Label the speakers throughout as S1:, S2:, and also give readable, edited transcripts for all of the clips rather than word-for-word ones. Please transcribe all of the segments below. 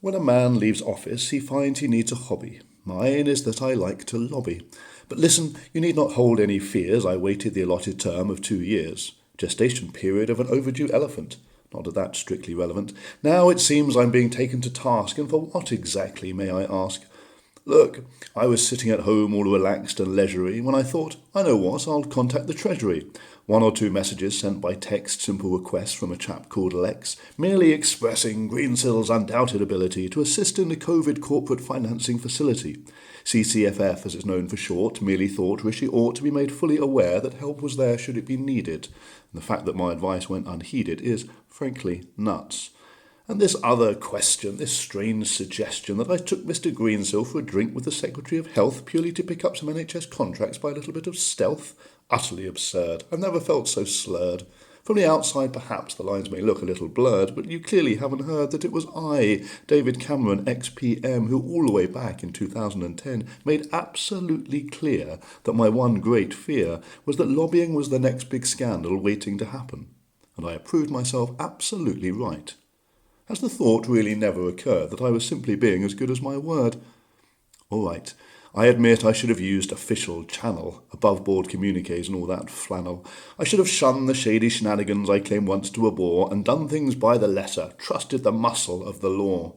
S1: When a man leaves office, he finds he needs a hobby. Mine is that I like to lobby. But listen, you need not hold any fears. I waited the allotted term of 2 years. Gestation period of an overdue elephant. Not that that's strictly relevant. Now it seems I'm being taken to task, and for what exactly, may I ask? Look, I was sitting at home all relaxed and leisurely when I thought, I know what, I'll contact the Treasury. 1 or 2 messages sent by text, simple requests from a chap called Lex, merely expressing Greensill's undoubted ability to assist in the COVID corporate financing facility. CCFF, as it's known for short, merely thought Rishi ought to be made fully aware that help was there should it be needed. And the fact that my advice went unheeded is, frankly, nuts. And this other question, this strange suggestion that I took Mr. Greensill for a drink with the Secretary of Health purely to pick up some NHS contracts by a little bit of stealth, utterly absurd. I've never felt so slurred. From the outside, perhaps the lines may look a little blurred, but you clearly haven't heard that it was I, David Cameron, ex-PM, who all the way back in 2010 made absolutely clear that my one great fear was that lobbying was the next big scandal waiting to happen. And I proved myself absolutely right. Has the thought really never occurred that I was simply being as good as my word? All right, I admit I should have used official channel, above-board communiques and all that flannel. I should have shunned the shady shenanigans I claim once to abhor and done things by the letter, trusted the muscle of the law.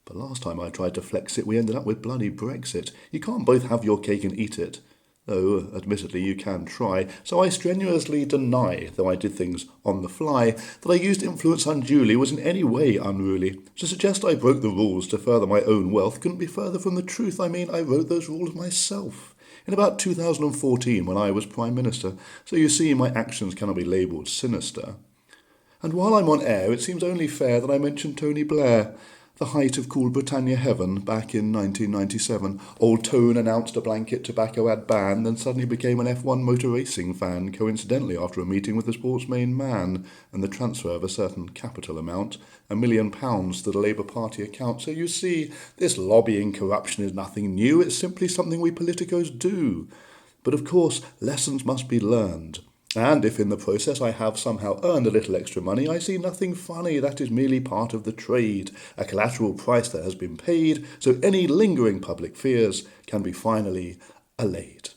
S1: But last time I tried to flex it, we ended up with bloody Brexit. You can't both have your cake and eat it. Though, admittedly, you can try, so I strenuously deny, though I did things on the fly, that I used influence unduly was in any way unruly. To suggest I broke the rules to further my own wealth couldn't be further from the truth. I mean, I wrote those rules myself, in about 2014 when I was Prime Minister, so you see my actions cannot be labelled sinister. And while I'm on air, it seems only fair that I mention Tony Blair. The height of Cool Britannia heaven back in 1997. Old Tone announced a blanket tobacco ad ban, then suddenly became an F1 motor racing fan, coincidentally after a meeting with the sport's main man, and the transfer of a certain capital amount, £1 million to the Labour Party account. So you see, this lobbying corruption is nothing new, it's simply something we politicos do. But of course, lessons must be learned. And if in the process I have somehow earned a little extra money, I see nothing funny. That is merely part of the trade, a collateral price that has been paid, so any lingering public fears can be finally allayed.